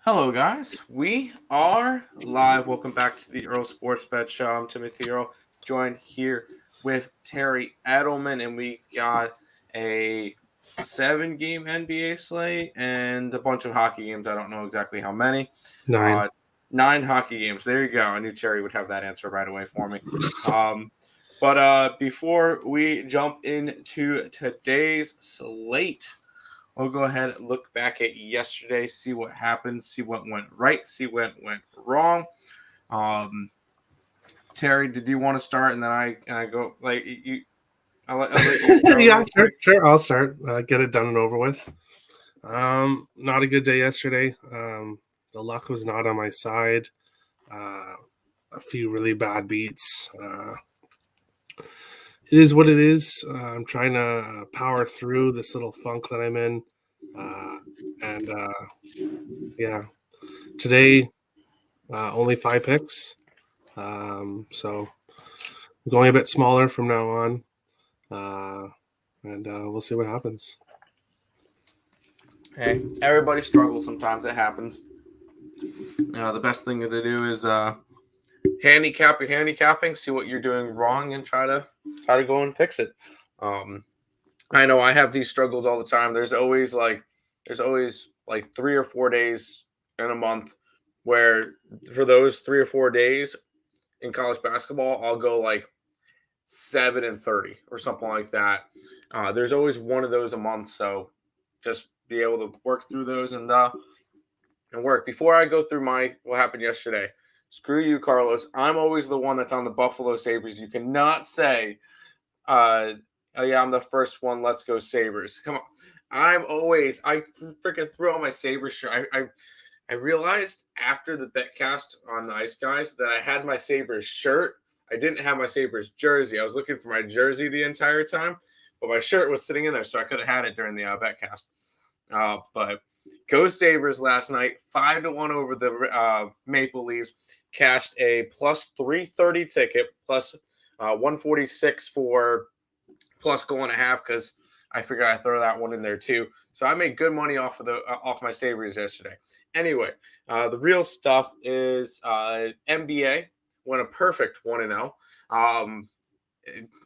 Hello, guys. We are live. Welcome back to the Earle Sports Bet Show. I'm Timothy Earle, joined here with Terry Edelman, and we got a 7-game NBA slate and a bunch of hockey games. I don't know exactly how many. 9. 9 hockey games. There you go. I knew Terry would have that answer right away for me. But before we jump into today's slate, we'll go ahead and look back at yesterday, see what happened, see what went right, see what went wrong. Terry, did you want to start, and then I go like you? I'll let you go. Yeah, sure. I'll start. Get it done and over with. Not a good day yesterday. The luck was not on my side. A few really bad beats. It is what it is. I'm trying to power through this little funk that I'm in. And yeah, today only 5 picks. So I'm going a bit smaller from now on. And we'll see what happens. Hey, everybody struggles sometimes. It happens. The best thing to do is handicap your handicapping, see what you're doing wrong, and try to go and fix it. I know I have these struggles all the time. There's always like 3 or 4 days in a month where for those 3 or 4 days in college basketball, I'll go like 7-30 or something like that. There's always one of those a month, so just be able to work through those and work. Before I go through what happened yesterday, screw you, Carlos. I'm always the one that's on the Buffalo Sabres. You cannot say, "Oh yeah, I'm the first one. Let's go Sabres." Come on. I freaking threw on my Sabres shirt. I realized after the betcast on the Ice Guys that I had my Sabres shirt. I didn't have my Sabres jersey. I was looking for my jersey the entire time, but my shirt was sitting in there, so I could have had it during the betcast. But go Sabres last night, 5-1 over the Maple Leafs. Cashed a plus 330 ticket, plus 146 for plus goal and a half because I figured I'd throw that one in there too. So I made good money off my Sabres yesterday. Anyway, the real stuff is NBA went a perfect 1-0.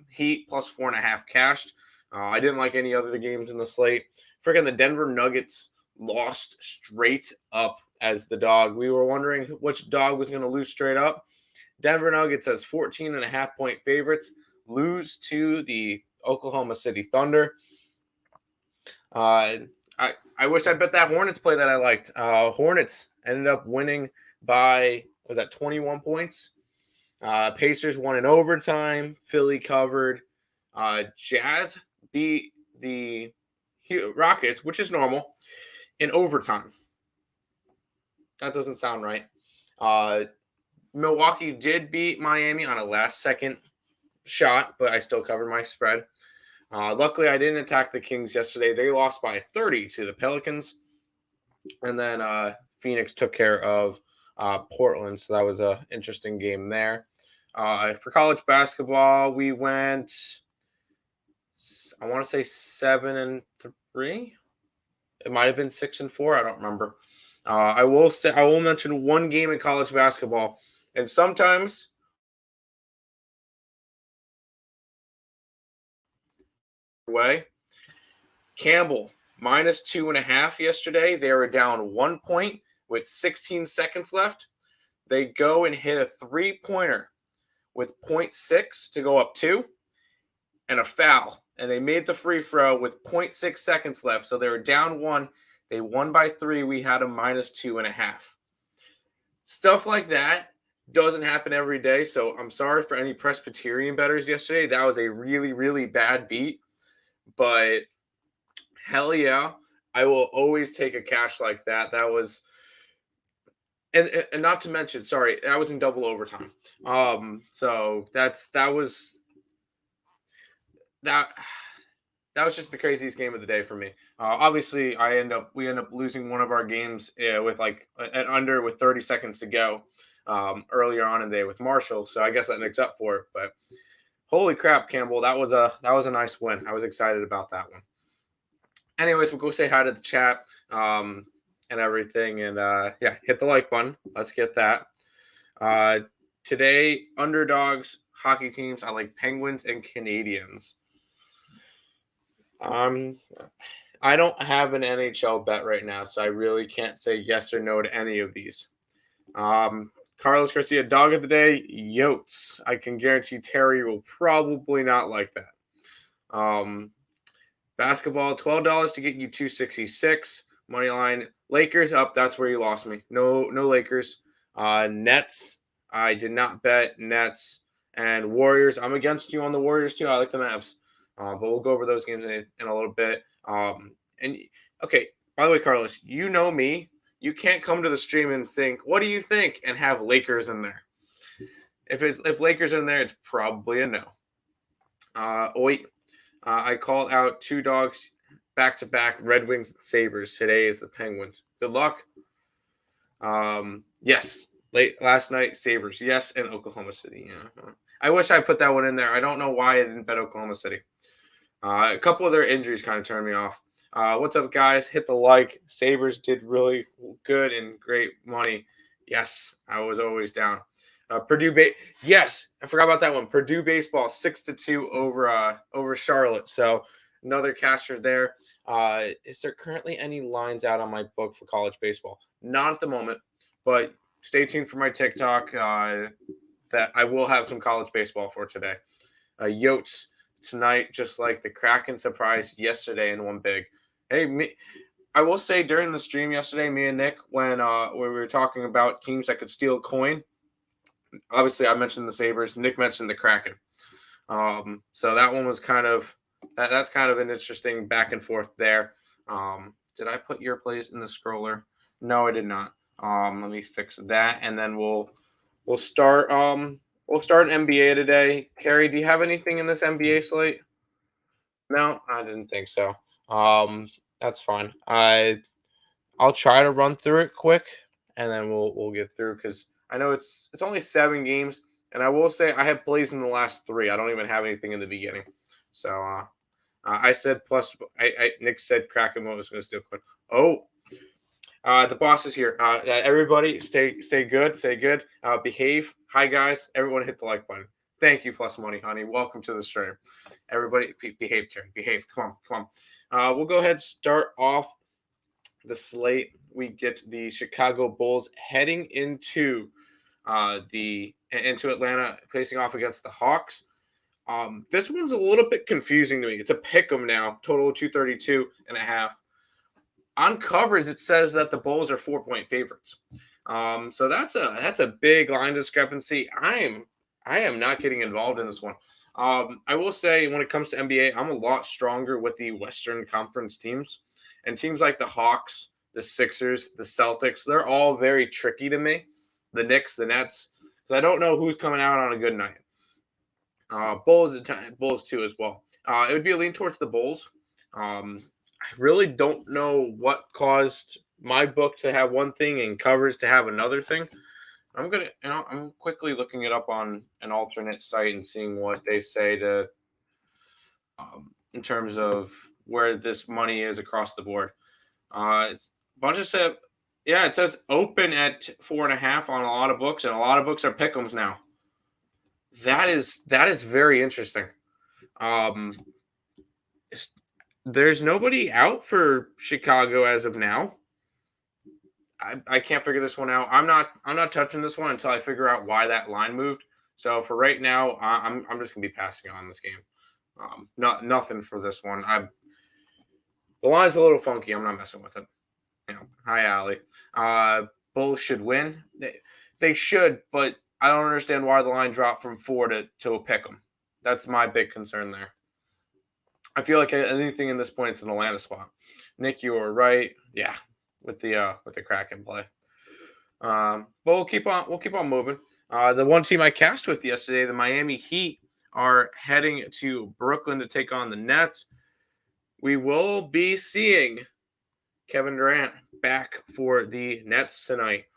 Heat plus 4.5 cashed. I didn't like any other games in the slate. Freaking the Denver Nuggets lost straight up as the dog. We were wondering which dog was going to lose straight up. Denver Nuggets as 14.5-point favorites lose to the Oklahoma City Thunder. I wish I bet that Hornets play that I liked. Hornets ended up winning by, was that 21 points? Pacers won in overtime. Philly covered. Jazz beat the Rockets, which is normal, in overtime. That doesn't sound right. Milwaukee did beat Miami on a last-second shot, but I still covered my spread. Luckily, I didn't attack the Kings yesterday. They lost by 30 to the Pelicans. And then Phoenix took care of Portland, so that was an interesting game there. For college basketball, we went, I want to say 7-3. It might have been 6-4. I don't remember. I will mention one game in college basketball, and sometimes way. Campbell minus 2.5 yesterday. They were down 1 point with 16 seconds left. They go and hit a 3-pointer with 0.6 to go up 2 and a foul. And they made the free throw with 0.6 seconds left. So they were down 1. They won by 3. We had a minus 2.5. Stuff like that doesn't happen every day. So I'm sorry for any Presbyterian bettors yesterday. That was a really, really bad beat. But hell yeah, I will always take a cash like that. That was, and not to mention, sorry, that was in double overtime. So that was just the craziest game of the day for me. Obviously, we end up losing one of our games with like an under with 30 seconds to go earlier on in the day with Marshall. So I guess that makes up for it. But holy crap, Campbell, that was a nice win. I was excited about that one. Anyways, we'll go say hi to the chat. and everything. And hit the like button. Let's get that. Today, underdogs, hockey teams. I like Penguins and Canadiens. I don't have an NHL bet right now, so I really can't say yes or no to any of these. Carlos Garcia, dog of the day, Yotes. I can guarantee Terry will probably not like that. Basketball, $12 to get you 266. Money line, Lakers up. That's where you lost me. No Lakers. Nets, I did not bet Nets. And Warriors, I'm against you on the Warriors too. I like the Mavs. But we'll go over those games in a little bit. Okay, by the way, Carlos, you know me. You can't come to the stream and think, what do you think? And have Lakers in there. If Lakers are in there, it's probably a no. I called out 2 dogs back-to-back, Red Wings and Sabres. Today is the Penguins. Good luck. Yes, last night, Sabres. Yes, and Oklahoma City. Yeah. I wish I put that one in there. I don't know why I didn't bet Oklahoma City. A couple of their injuries kind of turned me off. What's up, guys? Hit the like. Sabres did really good and great money. Yes, I was always down. Purdue, yes, I forgot about that one. Purdue baseball 6-2 over Charlotte. So another casher there. Is there currently any lines out on my book for college baseball? Not at the moment, but stay tuned for my TikTok. That I will have some college baseball for today. Yotes tonight, just like the Kraken surprised yesterday and won big. Hey, I will say during the stream yesterday, me and Nick, when we were talking about teams that could steal a coin, obviously I mentioned the Sabres. Nick mentioned the Kraken. So that one was kind of that's kind of an interesting back and forth there. Did I put your plays in the scroller? No, I did not. Let me fix that, and then we'll start. We'll start an NBA today. Carrie, do you have anything in this NBA slate? No, I didn't think so. That's fine. I'll try to run through it quick, and then we'll get through because I know it's only 7 games, and I will say I have plays in the last 3. I don't even have anything in the beginning. So I said plus. Nick said Kraken was going to steal coin. Oh. The boss is here. Everybody, stay good. Stay good. Behave. Hi, guys. Everyone hit the like button. Thank you, Plus Money, honey. Welcome to the stream. Everybody, behave, Terry. Behave. Come on. We'll go ahead and start off the slate. We get the Chicago Bulls heading into Atlanta, facing off against the Hawks. This one's a little bit confusing to me. It's a pick 'em now. Total 232.5. On covers, it says that the Bulls are 4-point favorites. So that's a big line discrepancy. I am not getting involved in this one. I will say when it comes to NBA, I'm a lot stronger with the Western Conference teams. And teams like the Hawks, the Sixers, the Celtics, they're all very tricky to me. The Knicks, the Nets. Because I don't know who's coming out on a good night. Bulls too as well. It would be a lean towards the Bulls. I really don't know what caused my book to have one thing and covers to have another thing. I'm quickly looking it up on an alternate site and seeing what they say to, in terms of where this money is across the board. It's a bunch of stuff. Yeah, it says open at 4.5 on a lot of books, and a lot of books are pick'ems now. That is very interesting. There's nobody out for Chicago as of now. I can't figure this one out. I'm not touching this one until I figure out why that line moved. So for right now, I'm just gonna be passing on this game. Nothing for this one. The line's a little funky. I'm not messing with it. Hi Allie. Bulls should win. They should, but I don't understand why the line dropped from 4 to a pick 'em. That's my big concern there. I feel like anything in this point, it's an Atlanta spot. Nick, you were right. Yeah, with the Kraken play. But we'll keep on moving. The one team I cashed with yesterday, the Miami Heat, are heading to Brooklyn to take on the Nets. We will be seeing Kevin Durant back for the Nets tonight,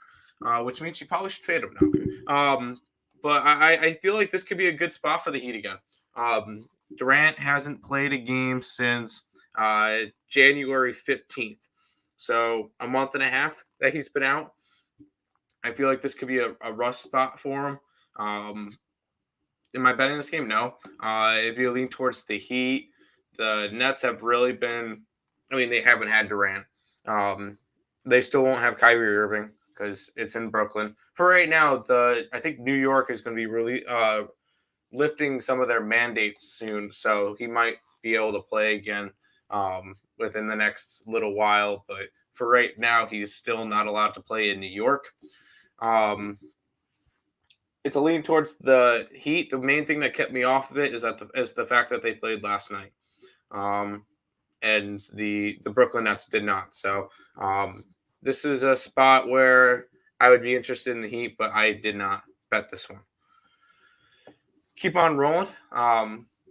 which means you probably should fade him now. But I feel like this could be a good spot for the Heat again. Durant hasn't played a game since January 15th. So a month and a half that he's been out. I feel like this could be a rust spot for him. Am I betting this game? No. If you lean towards the Heat, the Nets have really been. I mean, they haven't had Durant. They still won't have Kyrie Irving because it's in Brooklyn. For right now, I think New York is going to be really lifting some of their mandates soon, so he might be able to play again within the next little while. But for right now, he's still not allowed to play in New York. It's a lean towards the Heat. The main thing that kept me off of it is the fact that they played last night, and the Brooklyn Nets did not. So this is a spot where I would be interested in the Heat, but I did not bet this one. Keep on rolling.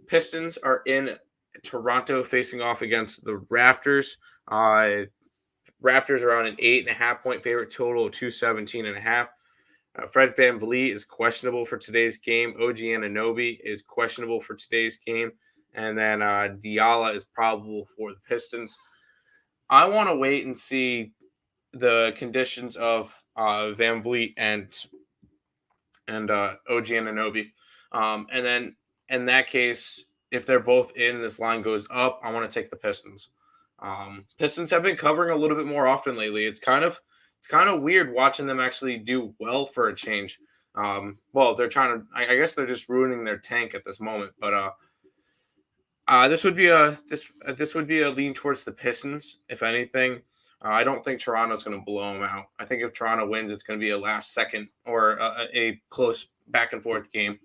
Pistons are in Toronto facing off against the Raptors. Raptors are on an 8.5-point favorite total of 217.5. Fred VanVleet is questionable for today's game. OG Anunoby is questionable for today's game. And then Diallo is probable for the Pistons. I want to wait and see the conditions of VanVleet and OG Anunoby. And then in that case, if they're both in and this line goes up, I want to take the Pistons. Pistons have been covering a little bit more often lately. It's kind of weird watching them actually do well for a change. Well, they're trying to. I guess they're just ruining their tank at this moment. But this would be a lean towards the Pistons, if anything. I don't think Toronto's going to blow them out. I think if Toronto wins, it's going to be a last second or a close back and forth game.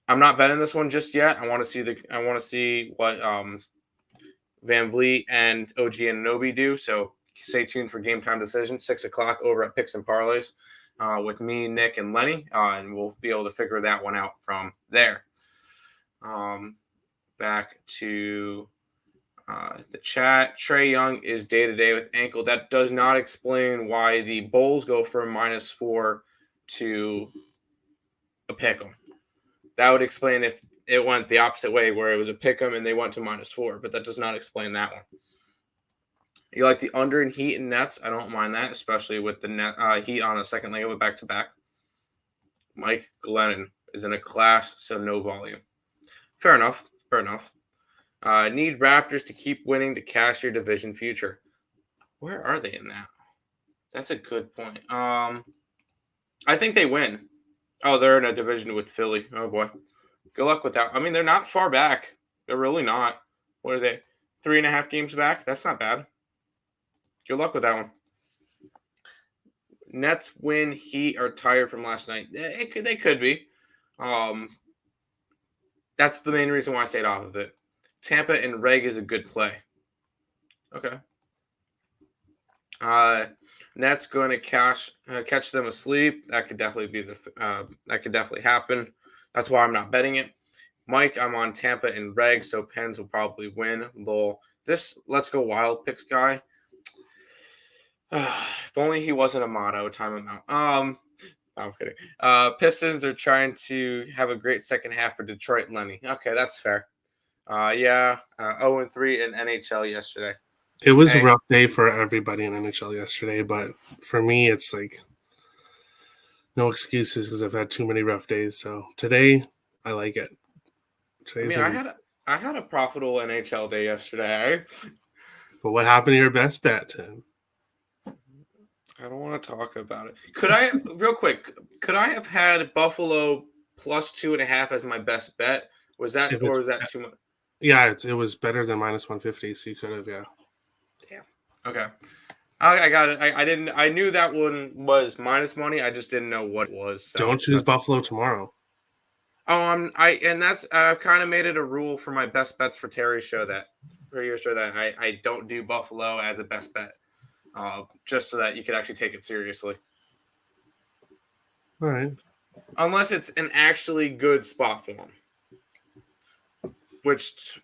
I'm not betting this one just yet. I want to see what VanVleet and OG Anunoby do. So stay tuned for Game Time Decisions, 6 o'clock over at Picks and Parleys with me, Nick, and Lenny, and we'll be able to figure that one out from there. Back to the chat. Trae Young is day-to-day with ankle. That does not explain why the Bulls go from -4 to a pick'em. That would explain if it went the opposite way, where it was a pick'em and they went to -4, but that does not explain that one. You like the under in Heat and Nets? I don't mind that, especially with the Heat on a second leg of a back-to-back. Mike Glennon is in a class, so no volume. Fair enough. Need Raptors to keep winning to cash your division future. Where are they in that? That's a good point. I think they win. Oh, they're in a division with Philly. Oh, boy. Good luck with that. I mean, they're not far back. They're really not. What are they? 3.5 games back? That's not bad. Good luck with that one. Nets win. Heat are tired from last night. They could be. That's the main reason why I stayed off of it. Tampa and Reg is a good play. Okay. Nets going to catch them asleep. That could definitely happen. That's why I'm not betting it. Mike, I'm on Tampa and Reg, so Pens will probably win. Lol. This Let's Go Wild picks guy. If only he wasn't a motto. Time him out. No, I'm kidding. Pistons are trying to have a great second half for Detroit and Lenny. Okay, that's fair. 0-3 in NHL yesterday. It was a rough day for everybody in NHL yesterday, but for me, it's like no excuses because I've had too many rough days. So today, I like it. I had a profitable NHL day yesterday. But what happened to your best bet, Tim? I don't want to talk about it. Could I, real quick, have had Buffalo plus 2.5 as my best bet? Was that too much? Yeah, it was better than -150, so you could have, yeah. Damn. Okay. I got it. I knew that one was minus money. I just didn't know what it was. So. Don't choose Buffalo tomorrow. Oh, I've kind of made it a rule for my best bets for Terry's show that I don't do Buffalo as a best bet. Just so that you could actually take it seriously. All right. Unless it's an actually good spot for him. Which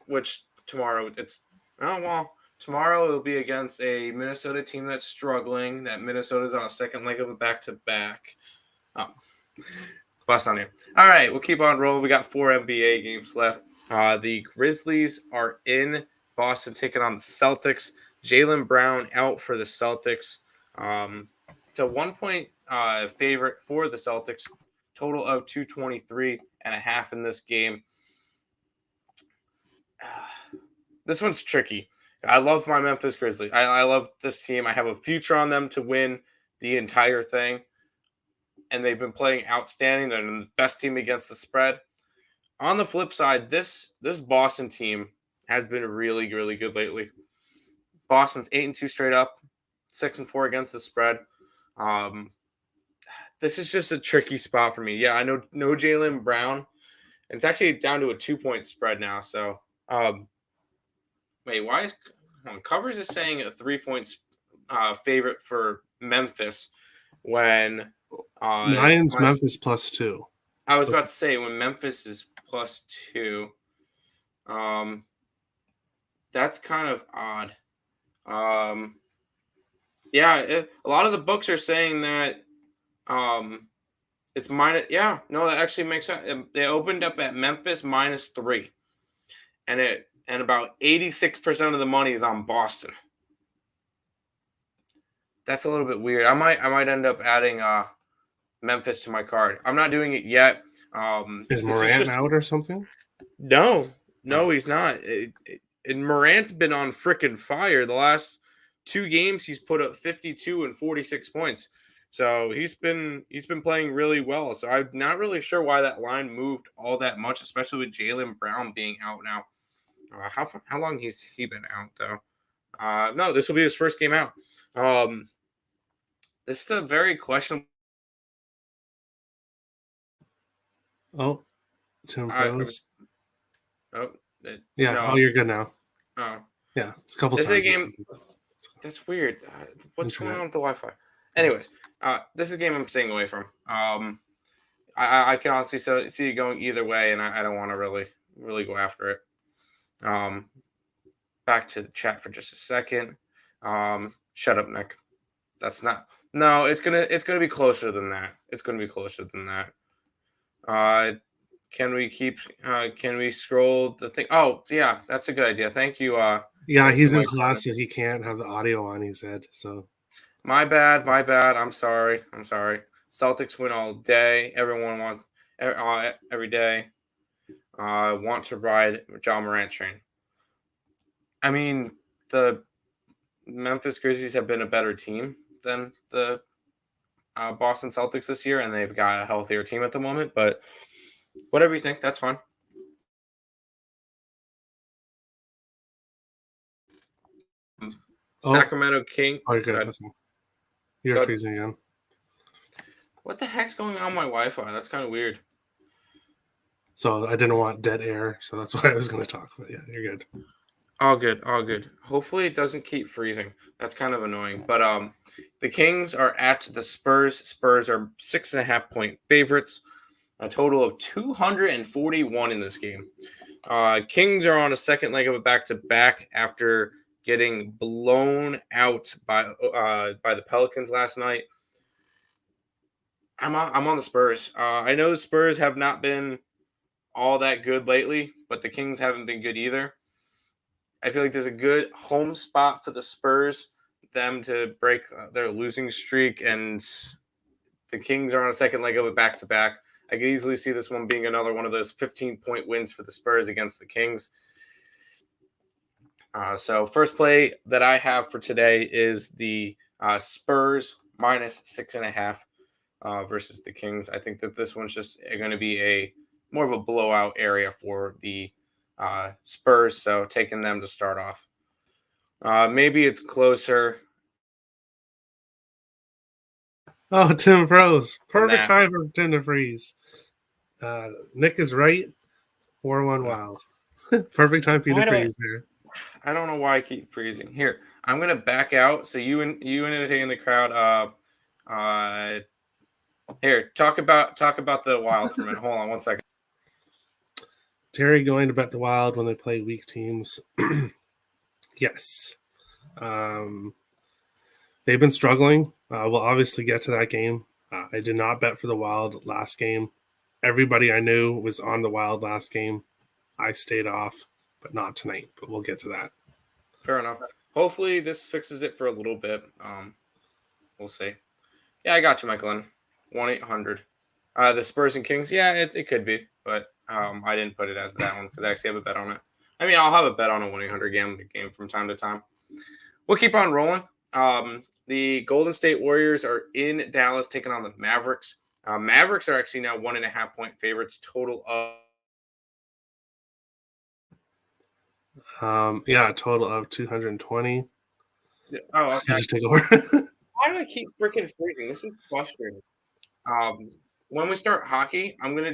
tomorrow tomorrow it'll be against a Minnesota team that's struggling. That Minnesota's on a second leg of a back-to-back. Oh, bust on you. All right, we'll keep on rolling. We got 4 NBA games left. The Grizzlies are in Boston taking on the Celtics. Jaylen Brown out for the Celtics. It's a 1-point favorite for the Celtics. Total of 223.5 in this game. This one's tricky. I love my Memphis Grizzlies. I love this team. I have a future on them to win the entire thing. And they've been playing outstanding. They're the best team against the spread. On the flip side, this Boston team has been really, really good lately. Boston's 8-2 straight up, 6-4 against the spread. This is just a tricky spot for me. Yeah, I know no Jaylen Brown. And it's actually down to a 2-point spread now. So, wait, why is Covers is saying a 3-point favorite for Memphis when Lions Memphis +2. I was about to say when Memphis is +2. That's kind of odd. A lot of the books are saying that it's minus. Yeah, no, that actually makes sense. They opened up at Memphis -3, and about 86% of the money is on Boston. That's a little bit weird. I might end up adding Memphis to my card. I'm not doing it yet. Is Morant out or something? No, he's not. And Morant's been on freaking fire. The last 2 games, he's put up 52 and 46 points. So he's been playing really well. So I'm not really sure why that line moved all that much, especially with Jaylen Brown being out now. How long has he been out though? No, this will be his first game out. This is a very questionable. Oh, Tim froze. Yeah. No. Oh, you're good now. Oh, yeah. It's a couple times. This is a game. That's weird. What's going on with the Wi-Fi? Anyways, this is a game I'm staying away from. I can honestly see it going either way, and I don't want to really go after it. Back to the chat for just a second. Shut up, Nick. That's not. No, it's gonna be closer than that. It's gonna be closer than that. Can we scroll the thing? Oh, yeah, that's a good idea. Thank you. Yeah, he's in class, so he can't have the audio on, he said. So my bad. I'm sorry. Celtics win all day. Everyone wants every day. Want to ride John Morant train. I mean, the Memphis Grizzlies have been a better team than the Boston Celtics this year, and they've got a healthier team at the moment. But whatever you think, that's fine. Sacramento King. Oh, you're good. You're freezing again. What the heck's going on with my Wi-Fi? That's kind of weird. So I didn't want dead air, so that's why I was going to talk. But yeah, you're good. All good. Hopefully it doesn't keep freezing. That's kind of annoying. But the Kings are at the Spurs. Spurs are 6.5-point favorites. A total of 241 in this game. Kings are on a second leg of a back-to-back after getting blown out by the Pelicans last night. I'm on the Spurs. I know the Spurs have not been all that good lately, but the Kings haven't been good either. I feel like there's a good home spot for the Spurs, them to break their losing streak, and the Kings are on a second leg of a back-to-back. I could easily see this one being another one of those 15-point wins for the Spurs against the Kings. So first play that I have for today is the Spurs -6.5 versus the Kings. I think that this one's just going to be more of a blowout area for the Spurs, so taking them to start off. Maybe it's closer. Oh, Tim froze. Perfect time for Tim to freeze. Nick is right. 4-1 Wild. Perfect time for you to freeze there. I don't know why I keep freezing. Here, I'm gonna back out. So you entertain the crowd. Here, talk about the Wild for a minute. Hold on 1 second. Terry going to bet the Wild when they play weak teams. Yes. They've been struggling. We'll obviously get to that game. I did not bet for the Wild last game. Everybody I knew was on the Wild last game. I stayed off, but not tonight. But we'll get to that. Fair enough. hopefully this fixes it for a little bit. We'll see. Yeah, I got you, Michael. 1-800. The Spurs and Kings. Yeah, it could be, but I didn't put it as that one because I actually have a bet on it. I mean, I'll have a bet on a 1-800 game from time to time. We'll keep on rolling. The Golden State Warriors are in Dallas taking on the Mavericks. Mavericks are actually now 1.5-point favorites. Total of a total of 220. okay. Just take over. Why do I keep freaking freezing? This is frustrating. When we start hockey, I'm gonna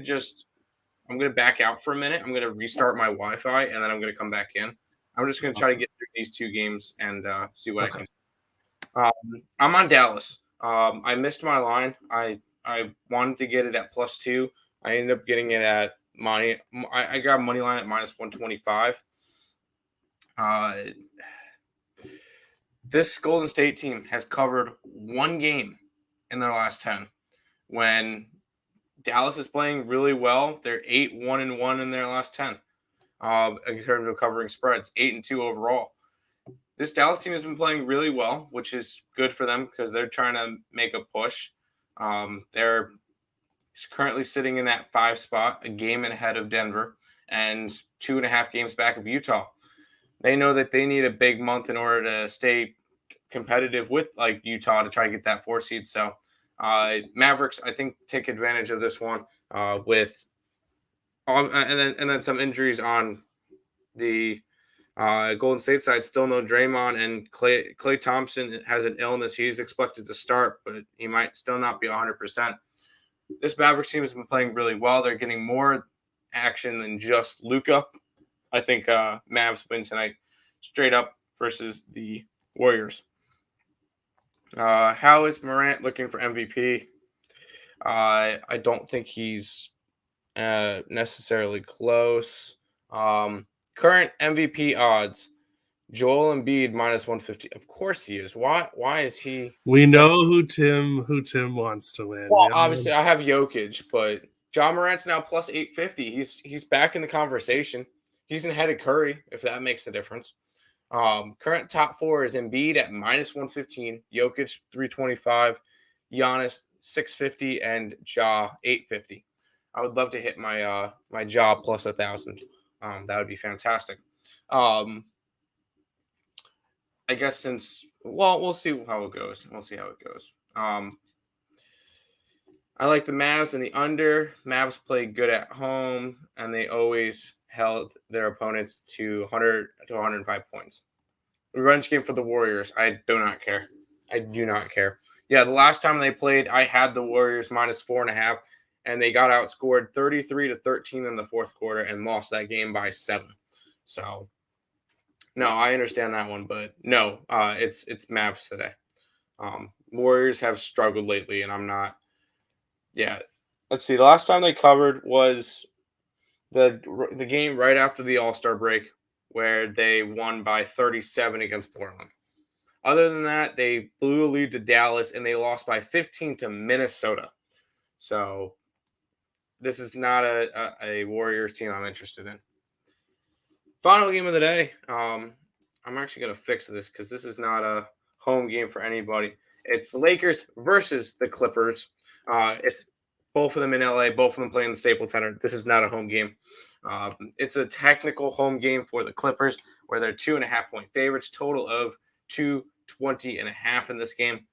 back out for a minute. I'm gonna restart my Wi-Fi and then I'm gonna come back in. I'm just gonna try to get through these two games and see what I can. I'm on Dallas. I missed my line. I wanted to get it at +2. I ended up getting it at I got money line at -125. This Golden State team has covered one game in their last 10. When Dallas is playing really well, they're 8-1-1 in their last 10. In terms of covering spreads, 8-2 overall. This Dallas team has been playing really well, which is good for them because they're trying to make a push. They're currently sitting in that 5 spot, a game ahead of Denver, and 2.5 games back of Utah. They know that they need a big month in order to stay competitive with like Utah to try to get that 4 seed. So Mavericks, I think, take advantage of this one with and then some injuries on the Golden State side. Still no Draymond, and Klay Thompson has an illness. He's expected to start, but he might still not be 100%. This Mavericks team has been playing really well. They're getting more action than just Luka. I think Mavs win tonight straight up versus the Warriors. How is Morant looking for MVP? I don't think he's necessarily close. Current MVP odds: Joel Embiid -150. Of course he is. Why is he? We know who Tim wants to win. Well, obviously I have Jokic, but John Morant's now +850. He's back in the conversation. He's ahead of Curry, if that makes a difference. Current top 4 is Embiid at -115, Jokic 325, Giannis 650, and Ja 850. I would love to hit my my Ja plus 1,000. That would be fantastic. I guess we'll see how it goes. We'll see how it goes. I like the Mavs and the under. Mavs play good at home, and they always held their opponents to 100 to 105 points. Revenge game for the Warriors. I do not care. I do not care. Yeah, the last time they played, I had the Warriors -4.5, and they got outscored 33-13 in the fourth quarter and lost that game by 7. So, no, I understand that one, but no, it's Mavs today. Warriors have struggled lately, and I'm not. Yeah, let's see. The last time they covered was the game right after the All-Star break, where they won by 37 against Portland. Other than that, they blew a lead to Dallas, and they lost by 15 to Minnesota. So this is not a Warriors team I'm interested in. Final game of the day. I'm actually going to fix this because this is not a home game for anybody. It's the Lakers versus the Clippers. It's both of them in LA, both of them playing the Staples Center. This is not a home game. It's a technical home game for the Clippers, where they're 2.5-point favorites, total of 220.5 in this game.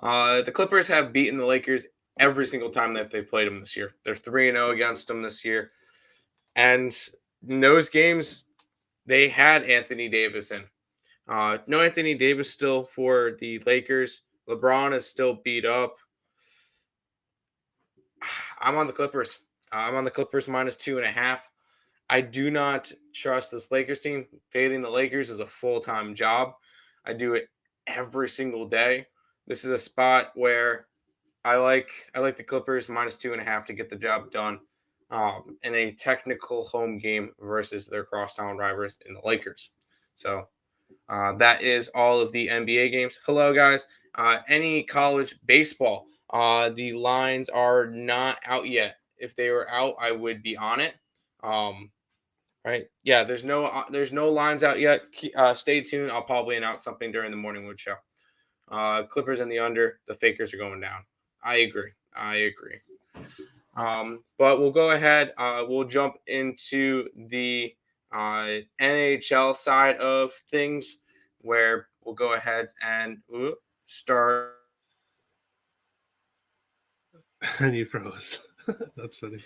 The Clippers have beaten the Lakers every single time that they've played them this year. They're 3-0 against them this year. And in those games, they had Anthony Davis in. No Anthony Davis still for the Lakers. LeBron is still beat up. I'm on the Clippers. I'm on the Clippers -2.5. I do not trust this Lakers team. Fading the Lakers is a full-time job. I do it every single day. This is a spot where I like the Clippers -2.5 to get the job done in a technical home game versus their crosstown rivals in the Lakers. So that is all of the NBA games. Hello, guys. Any college baseball? The lines are not out yet. If they were out, I would be on it. Right Right? Yeah, there's no lines out yet. Stay tuned. I'll probably announce something during the morning wood show. Clippers in the under. The Fakers are going down. I agree. I agree. But we'll go ahead. We'll jump into the NHL side of things, where we'll go ahead and start. And you froze. That's funny.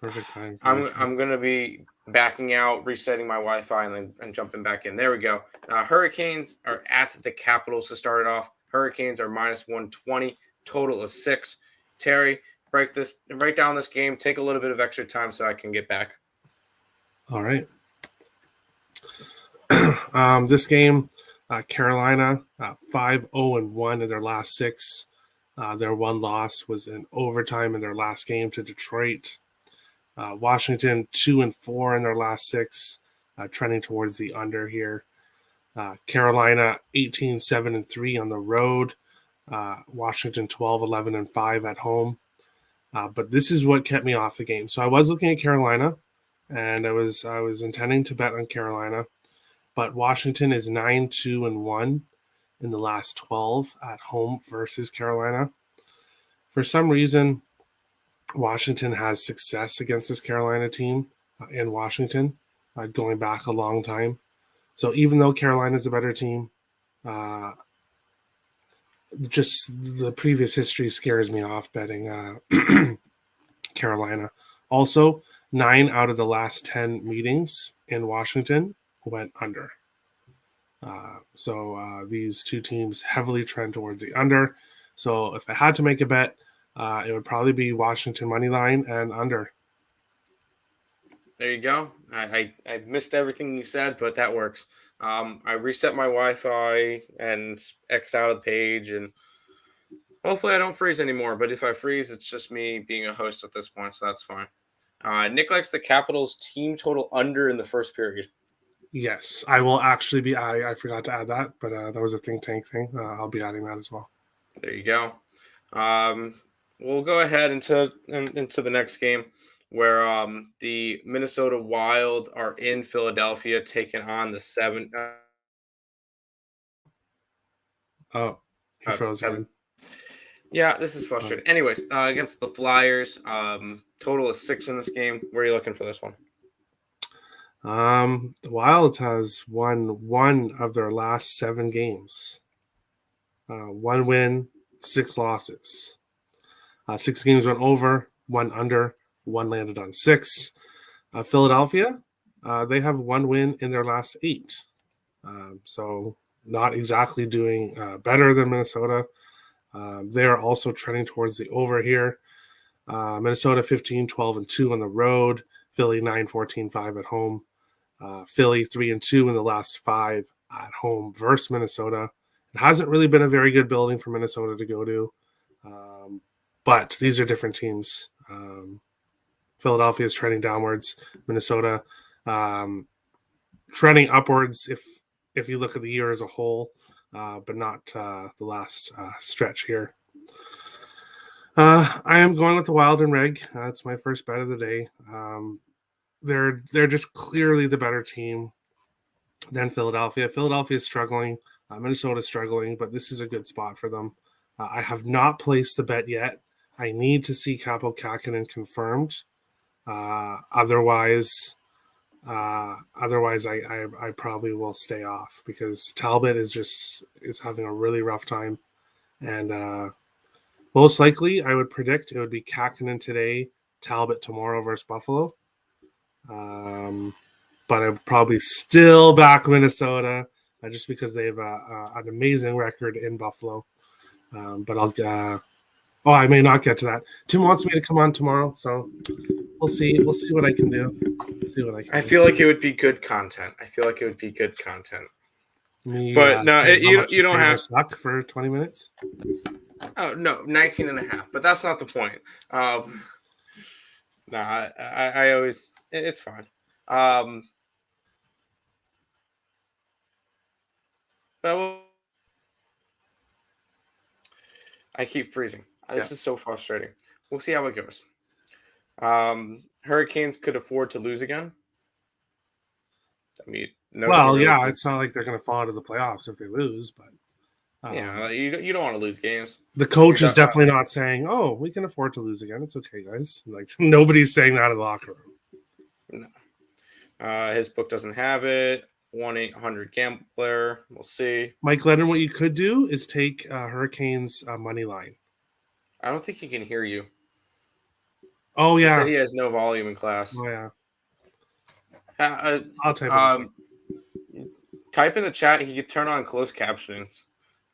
Perfect time. I'm gonna be backing out, resetting my Wi-Fi, and jumping back in. There we go. Hurricanes are at the Capitals to start it off. Hurricanes are -120, total of 6. Terry, break down this game. Take a little bit of extra time so I can get back. All right. This game, Carolina 5-0-1 in their last 6. Their one loss was in overtime in their last game to Detroit. Washington 2-4 in their last 6, trending towards the under here. Carolina 18-7-3 on the road. Washington 12-11-5 at home. But this is what kept me off the game. So I was looking at Carolina, and I was intending to bet on Carolina, but Washington is 9-2-1 in the last 12 at home versus Carolina. For some reason, Washington has success against this Carolina team in Washington, going back a long time. So even though Carolina is a better team, just the previous history scares me off betting Carolina. Also, 9 out of the last 10 meetings in Washington went under. So these two teams heavily trend towards the under. So if I had to make a bet, it would probably be Washington money line and under. There you go. I missed everything you said, but that works. I reset my Wi-Fi and X'd out of the page, and hopefully I don't freeze anymore. But if I freeze, it's just me being a host at this point, so that's fine. Nick likes the Capitals team total under in the first period. Yes, I will actually be adding. I forgot to add that, but that was a think tank thing. I'll be adding that as well. There you go. We'll go ahead into the next game, where the Minnesota Wild are in Philadelphia taking on the 7. Oh, you froze again. Yeah, this is frustrating. Anyways, against the Flyers, total of 6 in this game. Where are you looking for this one? The Wild has won 1 of their last 7 games. 1 win, 6 losses. 6 games went over, 1 under, 1 landed on 6. Philadelphia, they have 1 win in their last 8. So not exactly doing better than Minnesota. They are also trending towards the over here. Minnesota 15-12-2 on the road. Philly 9-14-5 at home. Philly 3-2 in the last 5 at home versus Minnesota. It hasn't really been a very good building for Minnesota to go to, but these are different teams. Philadelphia is trending downwards. Minnesota trending upwards if you look at the year as a whole, but not the last stretch here. I am going with the Wild and Reg. That's my first bet of the day. They're just clearly the better team than Philadelphia. Philadelphia is struggling. Minnesota is struggling, but this is a good spot for them. I have not placed the bet yet. I need to see Capo Kakinen confirmed. Otherwise, I probably will stay off because Talbot is having a really rough time, and most likely I would predict it would be Kakinen today, Talbot tomorrow versus Buffalo. But I'm probably still back Minnesota just because they have an amazing record in Buffalo. But I may not get to that. Tim wants me to come on tomorrow, so we'll see. We'll see what I can do. I feel like it would be good content. But no, you don't have suck for 20 minutes. Oh no, 19 and a half. But that's not the point. I always it's fine. But I keep freezing. This is so frustrating. We'll see how it goes. Hurricanes could afford to lose again. I mean, no team Well, really. yeah, it's not like they're going to fall out of the playoffs if they lose, but You don't want to lose games. the coach is definitely not saying, "Oh, we can afford to lose again. It's okay, guys." Like nobody's saying that in the locker room. No. His book doesn't have it. 1-800-GAMBLER. We'll see. Mike Lennon, what you could do is take Hurricanes money line. I don't think he can hear you. Oh He yeah. said he has no volume in class. Oh yeah. I'll type it. Type in the chat. He could turn on closed captionings,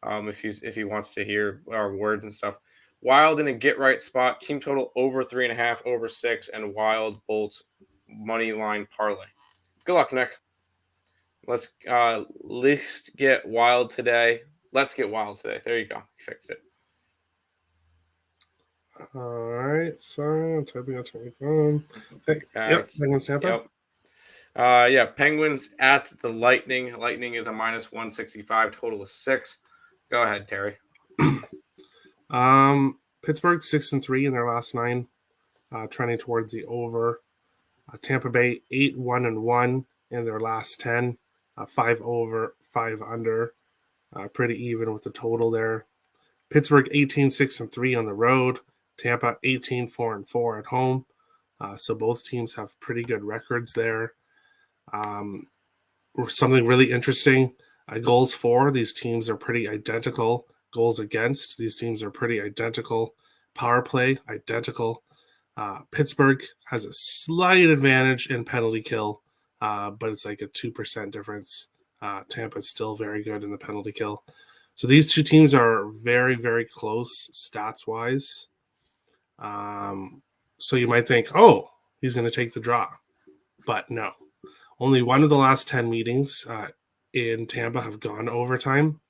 if he wants to hear our words and stuff. Wild in a get right spot. Team total over 3.5, over 6, and Wild bolts money line parlay. Good luck, Nick. Let's get wild today. Let's get wild today. There you go. Fixed it. All right. Sorry, I'm typing on my phone. Hey, yep. Penguins Tampa. Yep. Penguins at the Lightning. Lightning is a -165. Total is 6. Go ahead, Terry. Pittsburgh 6-3 in their last 9, trending towards the over. Tampa Bay 8-1-1 in their last 10, 5 over, 5 under, pretty even with the total there. Pittsburgh 18-6-3 on the road. Tampa 18-4-4 at home. So both teams have pretty good records there. Something really interesting. Goals for, these teams are pretty identical. Goals against, these teams are pretty identical. Power play, identical. Pittsburgh has a slight advantage in penalty kill, but it's like a 2% difference. Tampa is still very good in the penalty kill. So these two teams are very, very close stats-wise. So you might think, oh, he's going to take the draw. But no. Only one of the last 10 meetings in Tampa have gone overtime.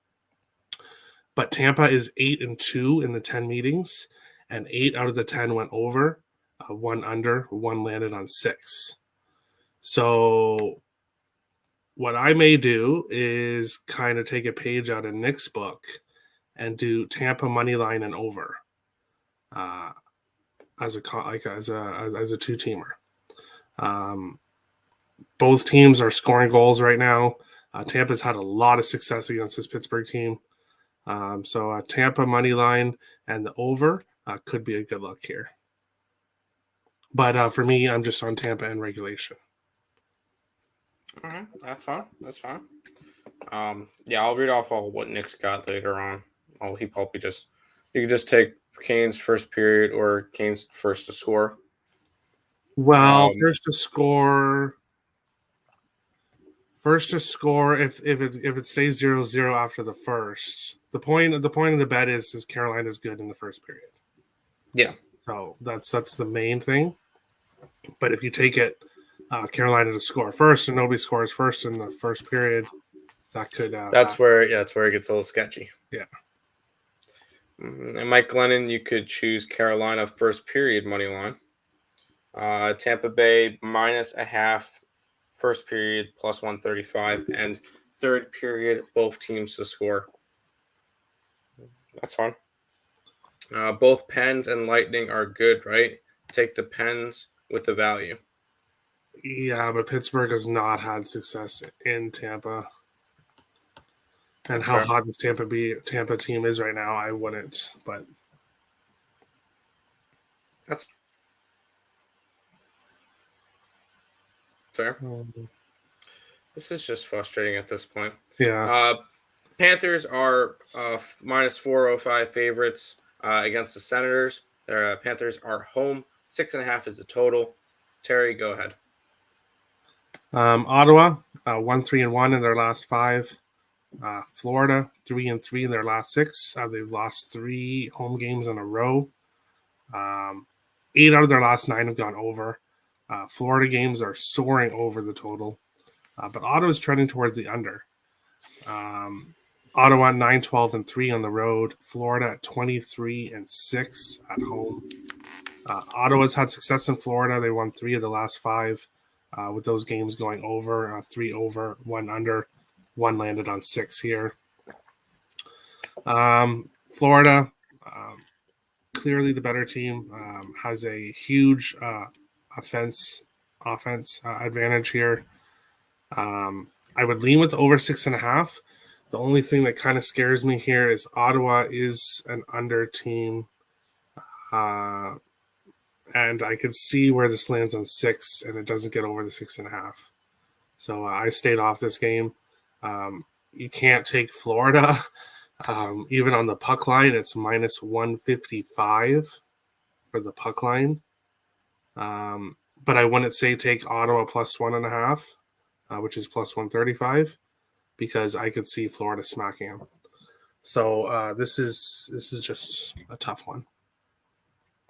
But Tampa is 8-2 in the 10 meetings, and 8 out of the 10 went over. 1 under, 1 landed on 6. So what I may do is kind of take a page out of Nick's book and do Tampa money line and over as a two-teamer. Both teams are scoring goals right now. Tampa's had a lot of success against this Pittsburgh team. So Tampa money line and the over could be a good look here. But for me, I'm just on Tampa in regulation. All right, that's fine. That's fine. I'll read off all what Nick's got later on. He probably you can just take Kane's first period or Kane's first to score. Well, first to score. First to score if it stays 0-0 after the first. The point of the bet is Carolina's good in the first period. Yeah. So that's the main thing. But if you take it Carolina to score first and nobody scores first in the first period, that could that's where it gets a little sketchy. Yeah. And Mike Glennon, you could choose Carolina first period money line. Tampa Bay -0.5 first period +135, and third period both teams to score. That's fun. Both Pens and Lightning are good, right? Take the Pens with the value. Yeah, but Pittsburgh has not had success in Tampa. And how hot this Tampa team is right now, I wouldn't. But that's fair. This is just frustrating at this point. Yeah. Panthers are -405 favorites against the Senators. Their Panthers are home. 6.5 is the total. Terry, go ahead. Ottawa 1-3-1 in their last 5. Florida 3-3 in their last 6. They've lost 3 home games in a row. 8 out of their last 9 have gone over. Florida games are soaring over the total, but Ottawa is trending towards the under. Ottawa 9-12-3 on the road. Florida at 23-6 at home. Ottawa's had success in Florida. They won 3 of the last 5, with those games going over. 3 over, 1 under, 1 landed on 6 here. Florida, clearly the better team, has a huge offense advantage here. I would lean with over 6.5. The only thing that kind of scares me here is Ottawa is an under team. And I could see where this lands on 6 and it doesn't get over the 6.5. So I stayed off this game. You can't take Florida. Even on the puck line, it's minus 155 for the puck line. But I wouldn't say take Ottawa plus 1.5, which is plus 135, because I could see Florida smacking them. So this is just a tough one.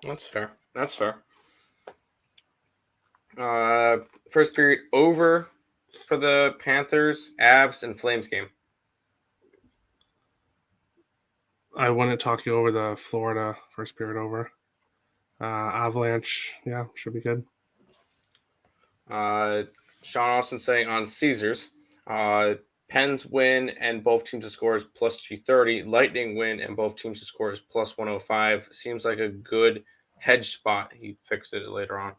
That's fair. First period over for the Panthers, Avs, and Flames game. I wouldn't talk you over the Florida first period over. Avalanche, yeah, should be good. Sean Austin saying on Caesars, Pens win and both teams to score is plus 230. Lightning win and both teams to score is plus 105. Seems like a good hedge spot. He fixed it later on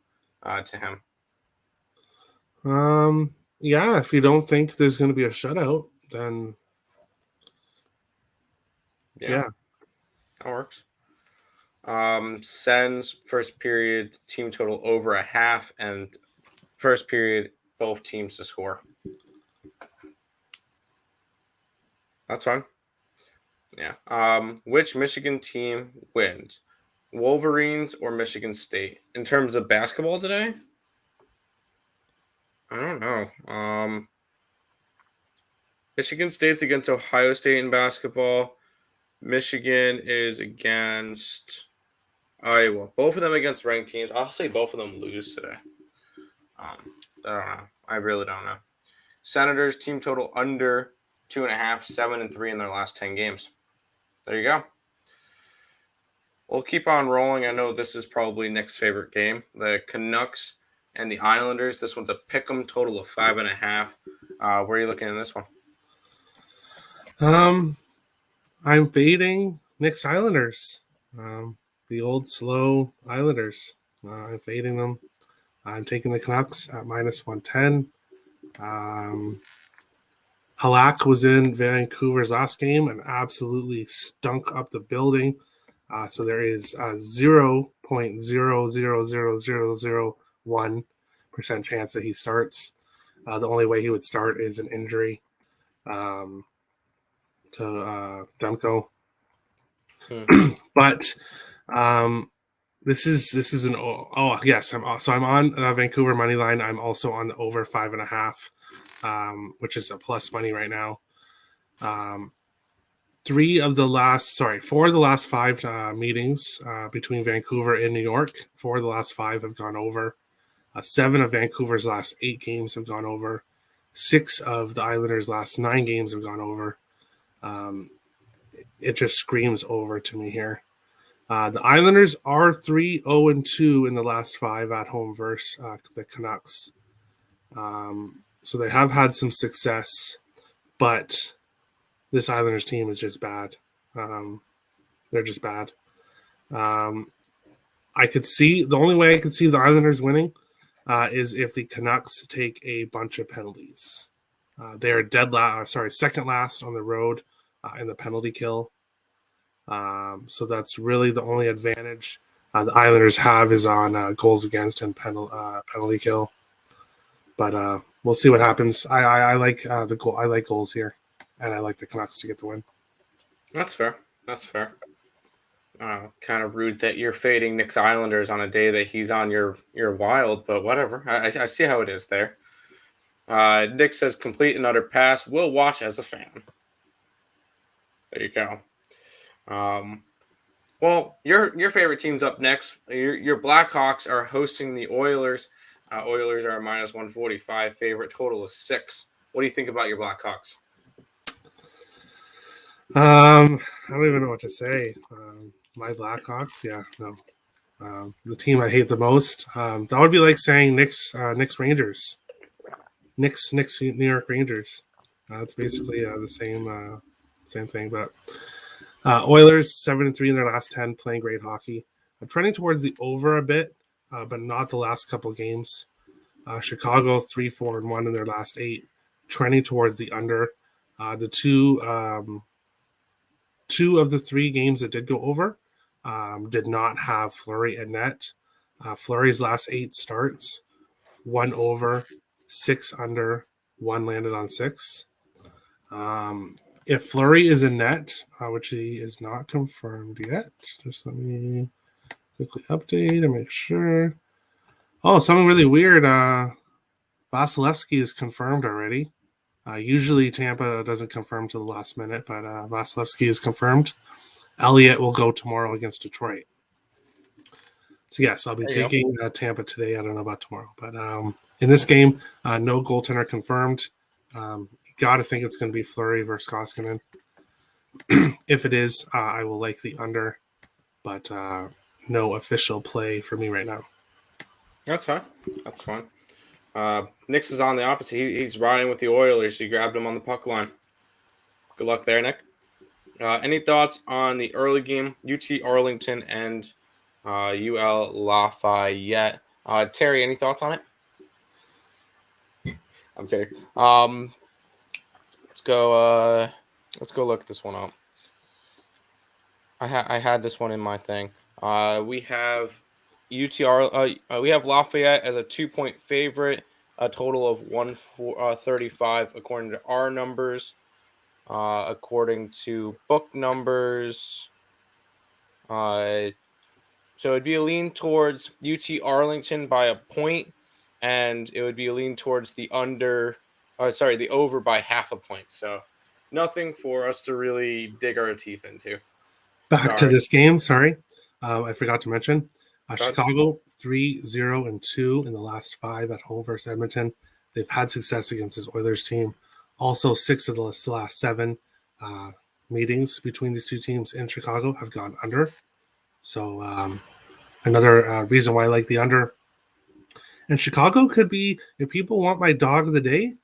to him. Yeah, if you don't think there's going to be a shutout, then yeah. That works. Sens first period team total over 1/2 and first period both teams to score. That's fine. Yeah. Which Michigan team wins? Wolverines or Michigan State? In terms of basketball today? I don't know. Michigan State's against Ohio State in basketball. Michigan is against Iowa. Both of them against ranked teams. I'll say both of them lose today. I don't know. I really don't know. Senators team total under 2.5, 7-3 in their last 10 games. There you go. We'll keep on rolling. I know this is probably Nick's favorite game. The Canucks and the Islanders. This one's a pick'em total of 5.5. Where are you looking in this one? I'm fading Nick's Islanders. The old slow Islanders. I'm fading them. I'm taking the Canucks at minus 110. Halak was in Vancouver's last game and absolutely stunk up the building. So there is 0.0000001% chance that he starts. The only way he would start is an injury to Demko. But this is an yes. I'm on Vancouver money line. I'm also on the over 5.5, which is a plus money right now. 4 of the last 5 meetings between Vancouver and New York, 4 of the last 5 have gone over. 7 of Vancouver's last 8 games have gone over. 6 of the Islanders' last 9 games have gone over. It just screams over to me here. The Islanders are 3-0-2 in the last 5 at home versus the Canucks. So they have had some success, but this Islanders team is just bad. They're just bad. The only way I could see the Islanders winning is if the Canucks take a bunch of penalties. They are second last on the road in the penalty kill. So that's really the only advantage the Islanders have is on goals against and penalty kill. But we'll see what happens. I like the goal. I like goals here, and I like the Canucks to get the win. That's fair. Kind of rude that you're fading Nick's Islanders on a day that he's on your Wild, but whatever. I see how it is there. Nick says complete and utter pass. We'll watch as a fan. There you go. Well, your favorite team's up next. Your Blackhawks are hosting the Oilers. Oilers are a minus 145 favorite. Total is 6. What do you think about your Blackhawks? I don't even know what to say. My Blackhawks, the team I hate the most. That would be like saying Knicks Rangers, Knicks New York Rangers. It's basically the same thing. But Oilers 7-3 in their last 10, playing great hockey. I'm trending towards the over a bit, but not the last couple games. Chicago 3-4-1 in their last 8, trending towards the under. The two of the 3 games that did go over did not have Fleury at net. Fleury's last 8 starts, 1 over, 6 under, 1 landed on 6. If Fleury is in net, which he is not confirmed yet, just let me quickly update and make sure. Oh, something really weird. Vasilevsky is confirmed already. Usually Tampa doesn't confirm to the last minute, but Vasilevsky is confirmed. Elliott will go tomorrow against Detroit. So yes, I'll be taking Tampa today. I don't know about tomorrow, but in this game, no goaltender confirmed. You got to think it's going to be Fleury versus Koskinen. If it is, I will like the under, but no official play for me right now. That's fine. That's fine. Nick's is on the opposite. He's riding with the Oilers. He grabbed him on the puck line. Good luck there, Nick. Any thoughts on the early game? UT Arlington and UL Lafayette. Terry, any thoughts on it? I'm kidding. Let's go look this one up. I had this one in my thing. We have we have Lafayette as a 2-point favorite, a total of 135 according to our numbers. According to book numbers, so it'd be a lean towards UT Arlington by a point, and it would be a lean towards the over by half a point. So nothing for us to really dig our teeth into. Back to this game, sorry. I forgot to mention. Chicago 3-0-2 in the last 5 at home versus Edmonton. They've had success against this Oilers team. Also, 6 of the last 7 meetings between these two teams in Chicago have gone under. So another reason why I like the under. And Chicago could be, if people want my dog of the day,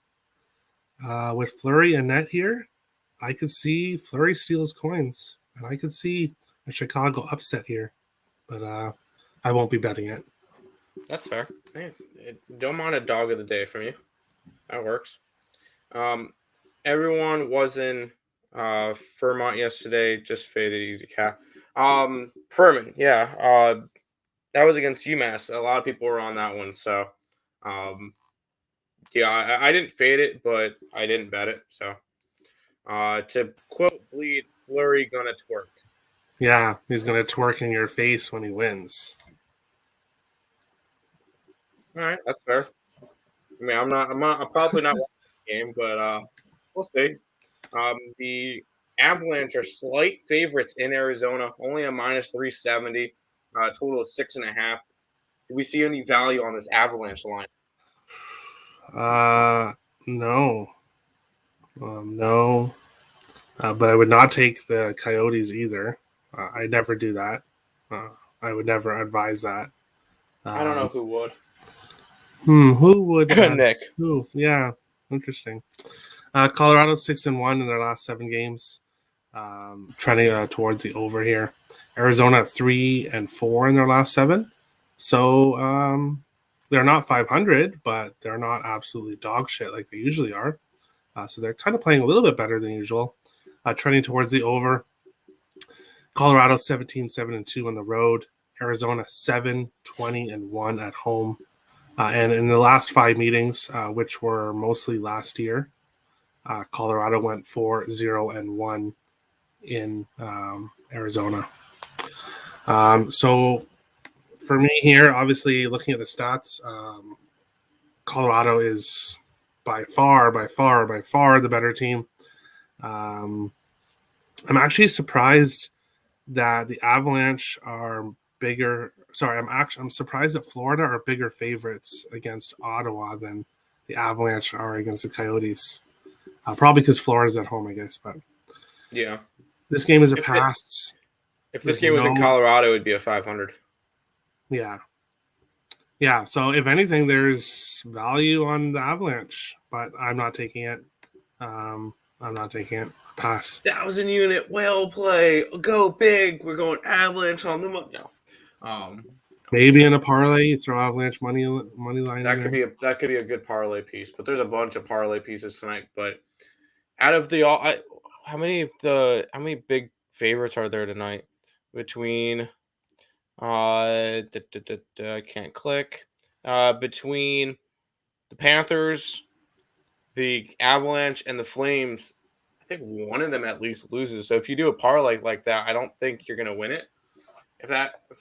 with Fleury and net here, I could see Fleury steals coins. And I could see a Chicago upset here. But I won't be betting it. That's fair. Hey, don't mind a dog of the day from you. That works. Everyone was in Vermont yesterday. Just faded easy cat. Furman, yeah. That was against UMass. A lot of people were on that one. So, yeah, I didn't fade it, but I didn't bet it. So, to quote Bleed, Fleury gonna twerk. Yeah, he's gonna twerk in your face when he wins. All right, that's fair. I mean, I'm probably not watching the game, but we'll see. The Avalanche are slight favorites in Arizona, only a -370, total of 6.5. Do we see any value on this Avalanche line? No. No. But I would not take the Coyotes either. I never do that. I would never advise that. I don't know who would. Who would? Nick. Who? Yeah, interesting. Colorado 6-1 in their last 7 games, trending towards the over here. Arizona 3-4 in their last 7. So they're not 500, but they're not absolutely dog shit like they usually are. So they're kind of playing a little bit better than usual. Trending towards the over. Colorado 17-7-2 on the road. Arizona 7-20-1 at home. And in the last 5 meetings, which were mostly last year, Colorado went 4-0-1 in Arizona. So for me here, obviously looking at the stats, Colorado is by far the better team. I'm actually surprised that the Avalanche are bigger. Sorry, I'm surprised that Florida are bigger favorites against Ottawa than the Avalanche are against the Coyotes. Probably because Florida's at home, I guess. But yeah, this game is a pass. If this game was in Colorado, it would be a 500. Yeah. Yeah, so if anything, there's value on the Avalanche, but I'm not taking it. I'm not taking it. Pass. 1,000 unit whale play. Go big. We're going Avalanche on the no. Maybe in a parlay, you throw Avalanche money line. That could be a good parlay piece. But there's a bunch of parlay pieces tonight. But out of the all, how many big favorites are there tonight? Between I can't click. Between the Panthers, the Avalanche, and the Flames, I think one of them at least loses. So if you do a parlay like that, I don't think you're gonna win it. If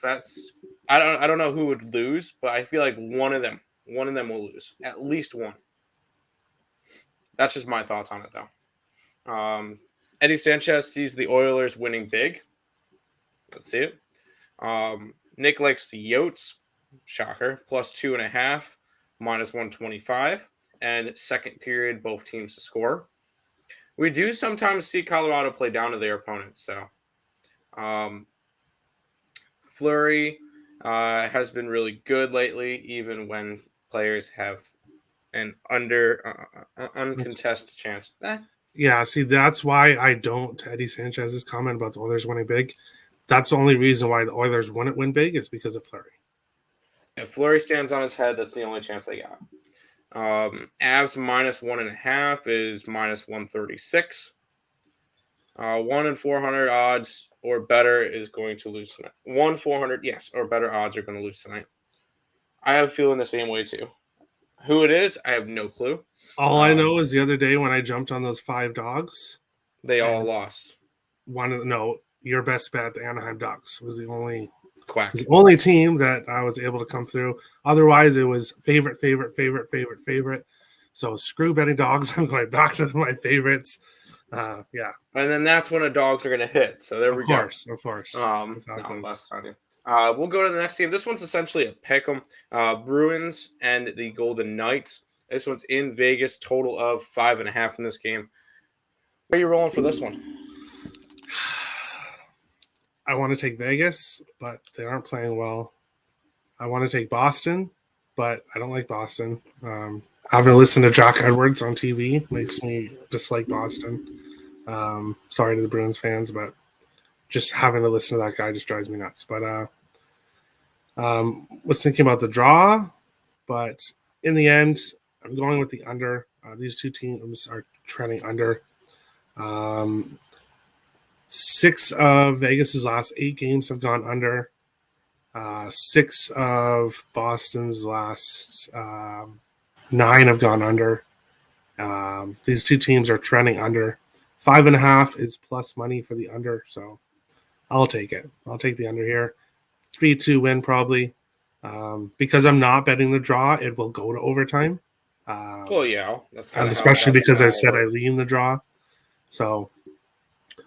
that's I don't know who would lose, but I feel like one of them will lose. At least one. That's just my thoughts on it though. Eddie Sanchez sees the Oilers winning big. Let's see it. Nick likes the Yotes. Shocker. Plus 2.5, minus 125. And second period, both teams to score. We do sometimes see Colorado play down to their opponents. So Fleury has been really good lately, even when players have an uncontested chance. Yeah, see, that's why I don't. Eddie Sanchez's comment about the Oilers winning big. That's the only reason why the Oilers wouldn't win big is because of Fleury. If Fleury stands on his head, that's the only chance they got. Avs minus 1.5 is minus 136. 1 in 400 odds or better is going to lose tonight. 1-400, yes, or better odds are going to lose tonight. I have a feeling the same way too. Who it is, I have no clue. All I know is the other day when I jumped on those 5 dogs, they all lost. Your best bet, the Anaheim Ducks, was the only Quack. the only team that I was able to come through. Otherwise, it was favorite. So screw betting dogs. I'm going back to my favorites. Yeah. And then that's when the dogs are going to hit. So there we go. Of course. We'll go to the next game. This one's essentially a pick 'em. Bruins and the Golden Knights. This one's in Vegas. Total of 5.5 in this game. Where are you rolling for this one? I want to take Vegas, but they aren't playing well. I want to take Boston, but I don't like Boston. Having listened to Jack Edwards on TV makes me dislike Boston. Sorry to the Bruins fans, but just having to listen to that guy just drives me nuts. But was thinking about the draw, but in the end, I'm going with the under. These two teams are trending under. 6 of Vegas's last 8 games have gone under. 6 of Boston's last 9 have gone under. These two teams are trending under. 5.5 is plus money for the under, so I'll take it. I'll take the under here. 3-2 win probably. Because I'm not betting the draw, it will go to overtime. Yeah, that's and especially because I said I lean the draw, so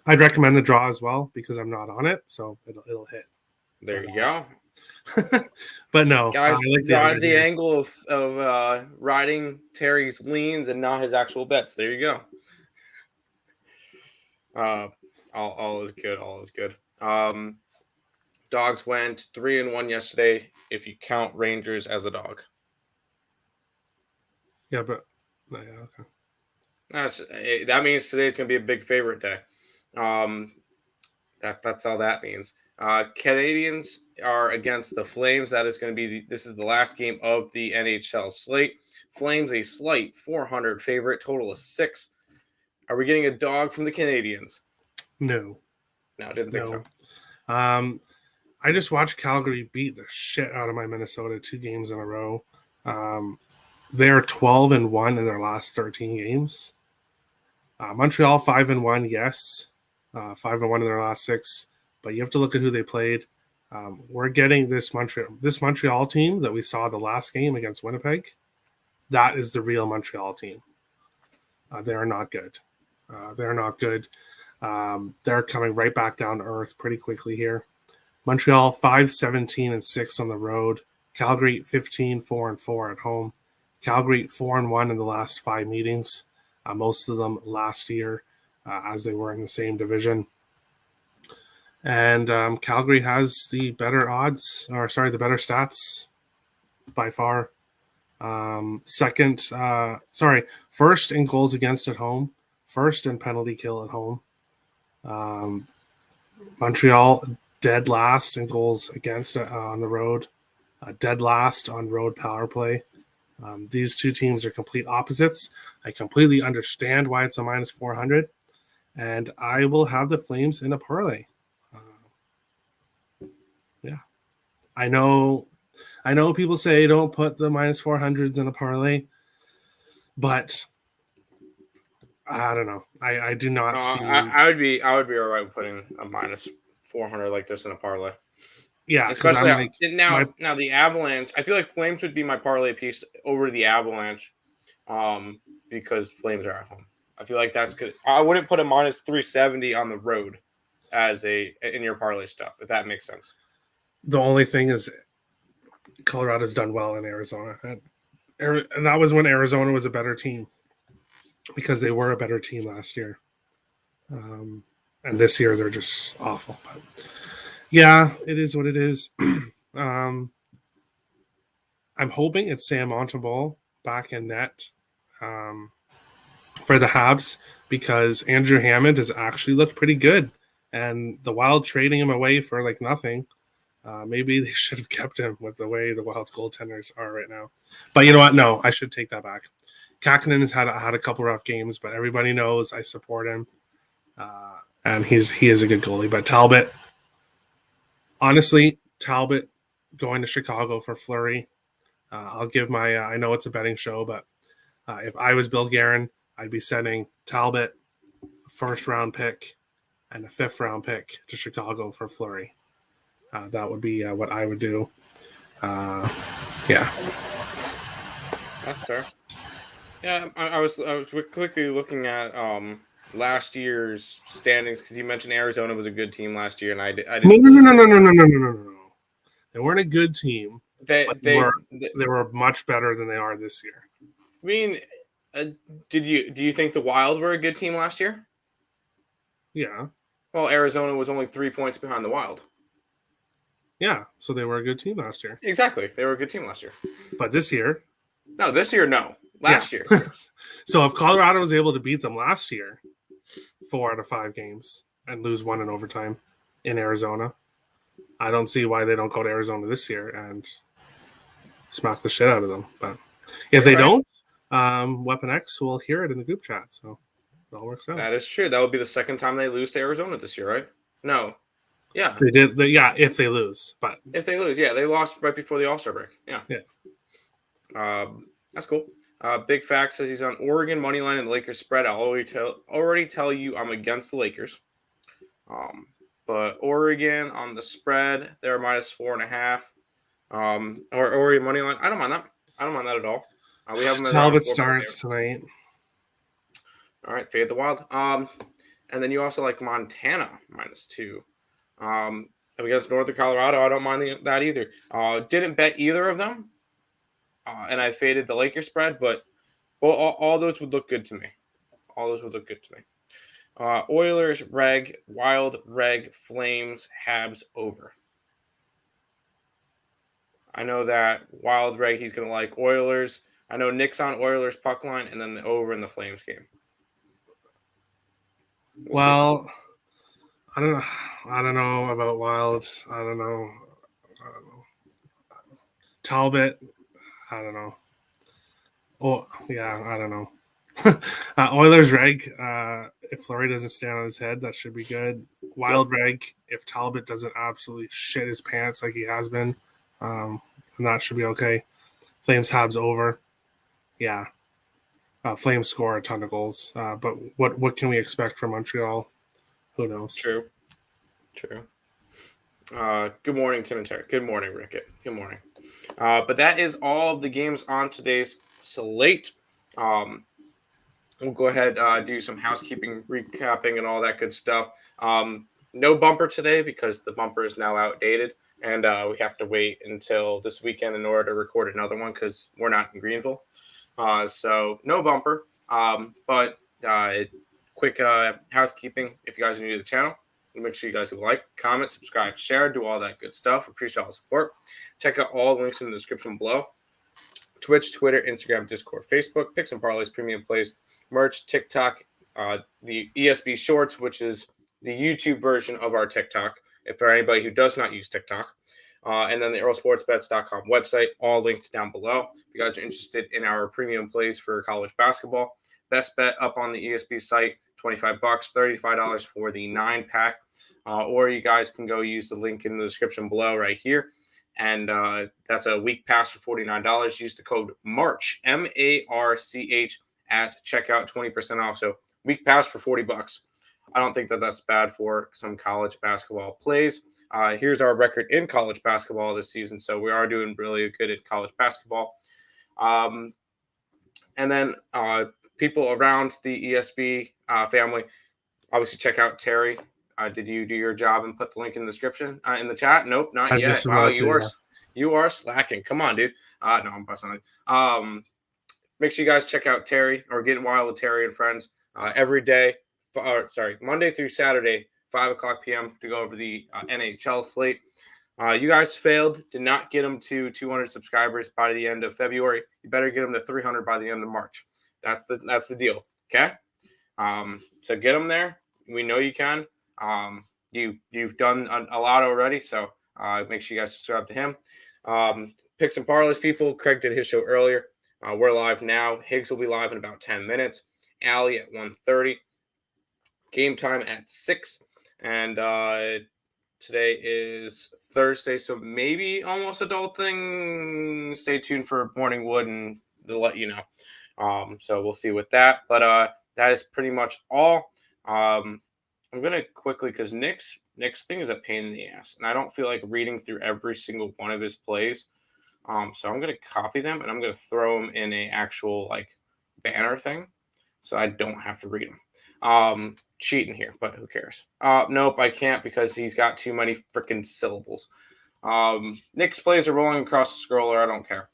I'd recommend the draw as well because I'm not on it, so it'll hit. There you go. But no, guys, I like the angle of riding Terry's leans and not his actual bets. There you go. All is good. All is good. Dogs went 3-1 yesterday. If you count Rangers as a dog. Yeah, but okay. That means today's gonna be a big favorite day. That's all that means. Canadiens are against the Flames. That is going to be this is the last game of the NHL slate. Flames a slight 400 favorite, total of 6. Are we getting a dog from the Canadiens? No, didn't think so. I just watched Calgary beat the shit out of my Minnesota 2 games in a row. They're 12-1 in their last 13 games. Montreal 5-1, yes. 5-1 in their last 6, but you have to look at who they played. We're getting this Montreal team that we saw the last game against Winnipeg. That is the real Montreal team. They are not good. They're not good. They're coming right back down to earth pretty quickly here. Montreal 5-17-6 on the road. Calgary 15-4-4 at home. Calgary 4-1 in the last 5 meetings. Most of them last year. As they were in the same division. And Calgary has the better better stats by far. First in goals against at home, first in penalty kill at home. Montreal dead last in goals against on the road. dead last on road power play. These two teams are complete opposites. I completely understand why it's a minus 400, and I will have the Flames in a parlay. Yeah, I know people say don't put the minus 400s in a parlay, but I don't know. I do not see. I would be all right with putting a minus 400 like this in a parlay. Yeah, especially I'm like, now the Avalanche. I feel like Flames would be my parlay piece over the Avalanche, because Flames are at home. I feel like that's good. I wouldn't put a minus 370 on the road as in your parlay stuff, if that makes sense. The only thing is Colorado's done well in Arizona. And that was when Arizona was a better team because they were a better team last year. And this year they're just awful. But yeah, it is what it is. I'm hoping it's Sam Montembeault back in net for the Habs because Andrew Hammond has actually looked pretty good. And the Wild trading him away for like nothing. Maybe they should have kept him with the way the Wild's goaltenders are right now. But you know what? No, I should take that back. Kakkonen has had a couple rough games, but everybody knows I support him. And he is a good goalie. But Talbot, honestly, Talbot going to Chicago for Fleury. I'll give my I know it's a betting show, but if I was Bill Guerin, I'd be sending Talbot a first-round pick and a fifth-round pick to Chicago for Fleury. That would be what I would do. Yeah. That's fair. Yeah, I was quickly looking at last year's standings because you mentioned Arizona was a good team last year, and I didn't. No. They weren't a good team. They were much better than they are this year. I mean, do you think the Wild were a good team last year? Yeah. Well, Arizona was only 3 points behind the Wild. Yeah, so they were a good team last year. Exactly, they were a good team last year. But this year? No, this year, no. Last year. Yes. So if Colorado was able to beat them last year, 4 out of 5 games, and lose 1 in overtime in Arizona, I don't see why they don't go to Arizona this year and smack the shit out of them. But if they don't, Weapon X will hear it in the group chat. So it all works out. That is true. That would be the second time they lose to Arizona this year, right? No. Yeah. They did. If they lose. But if they lose, they lost right before the All-Star break. Yeah. That's cool. Big Fact says he's on Oregon money line and the Lakers spread. I'll already tell you I'm against the Lakers. But Oregon on the spread, they're minus 4.5. Or Oregon money line. I don't mind that. I don't mind that at all. We have them. Talbot starts tonight. All right, fade the Wild. And then you also like Montana minus 2. Against Northern Colorado, I don't mind that either. Didn't bet either of them. And I faded the Lakers spread, but all those would look good to me. Oilers, reg, Wild, reg, Flames, Habs, over. I know that Wild, reg, he's going to like Oilers. I know Nick's on Oilers puck line, and then the over in the Flames game. We'll see. I don't know about Wild. I don't know. Talbot. I don't know. Oh, yeah, I don't know. Oilers reg. If Fleury doesn't stand on his head, that should be good. Wild reg. If Talbot doesn't absolutely shit his pants like he has been, then that should be okay. Flames Habs over. Yeah. Flames score a ton of goals. But what can we expect from Montreal? Who knows? True. Good morning, Tim and Terry. Good morning, Rickett. Good morning. But that is all of the games on today's slate. We'll go ahead do some housekeeping, recapping, and all that good stuff. No bumper today because the bumper is now outdated, and we have to wait until this weekend in order to record another one because we're not in Greenville. So no bumper. But quick housekeeping. If you guys are new to the channel, make sure you guys like, comment, subscribe, share, do all that good stuff. Appreciate all the support. Check out all the links in the description below. Twitch, Twitter, Instagram, Discord, Facebook, Picks and Parleys, Premium Plays, merch, TikTok, the ESB Shorts, which is the YouTube version of our TikTok, if for anybody who does not use TikTok. and then the EarleSportsBets.com website, all linked down below. If you guys are interested in our premium plays for college basketball, best bet up on the ESB site, $25, $35 for the 9-pack. Or you guys can go use the link in the description below right here. And that's a week pass for $49. Use the code MARCH, MARCH, at checkout, 20% off. So week pass for $40. I don't think that that's bad for some college basketball plays. Here's our record in college basketball this season. So we are doing really good at college basketball. And then people around the ESB family, obviously check out Terry. Did you do your job and put the link in the description in the chat? Nope, not yet. Wow, you are slacking. Come on, dude. No, I'm busting it. Make sure you guys check out Terry or Getting Wild with Terry and Friends every day. Monday through Saturday, 5:00 p.m. to go over the NHL slate. You guys failed, did not get them to 200 subscribers by the end of February. You better get them to 300 by the end of March. That's the deal. Okay. So get them there. We know you can. You've done a lot already, so make sure you guys subscribe to him. Picks and parlays, people. Craig did his show earlier. We're live now. Higgs will be live in about 10 minutes. Allie at 1:30. Game time at 6. And today is Thursday, so maybe almost adult thing. Stay tuned for Morning Wood and they'll let you know. So we'll see with that. But that is pretty much all. I'm going to quickly, because Nick's thing is a pain in the ass. And I don't feel like reading through every single one of his plays. So I'm going to copy them and I'm going to throw them in a actual banner thing. So I don't have to read them. Cheating here, but who cares? Nope, I can't because he's got too many freaking syllables. Nick's plays are rolling across the scroller. I don't care.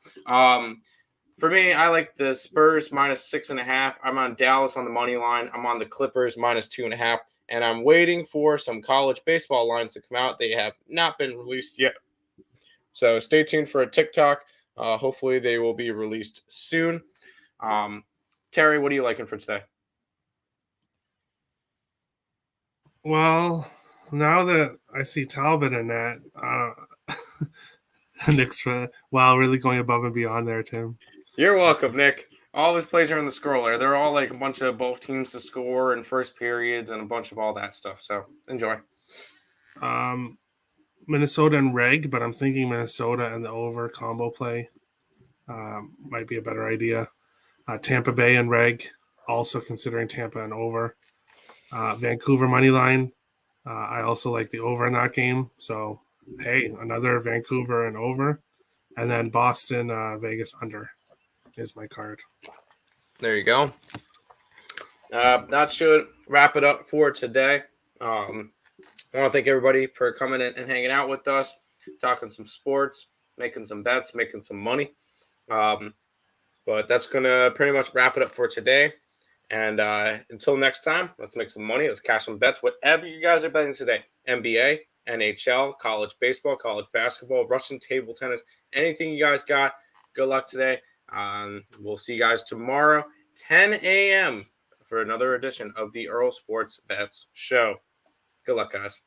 For me, I like the Spurs -6.5. I'm on Dallas on the money line. I'm on the Clippers -2.5. And I'm waiting for some college baseball lines to come out. They have not been released yet. So stay tuned for a TikTok. Hopefully they will be released soon. Terry, what are you liking for today? Well, now that I see Talbot in that, Nick's really going above and beyond there, Tim. You're welcome, Nick. All his plays are in the scroller. They're all a bunch of both teams to score and first periods and a bunch of all that stuff. So enjoy. Minnesota and Reg, but I'm thinking Minnesota and the over combo play might be a better idea. Tampa Bay and Reg, also considering Tampa and over. Vancouver money line. I also like the over in that game. So, hey, another Vancouver and over. And then Boston, Vegas under is my card. There you go. That should wrap it up for today. I want to thank everybody for coming in and hanging out with us, talking some sports, making some bets, making some money. But that's going to pretty much wrap it up for today. And until next time, let's make some money. Let's cash some bets. Whatever you guys are betting today, NBA, NHL, college baseball, college basketball, Russian table tennis, anything you guys got, good luck today. We'll see you guys tomorrow, 10 a.m. for another edition of the Earle Sports Bets Show. Good luck, guys.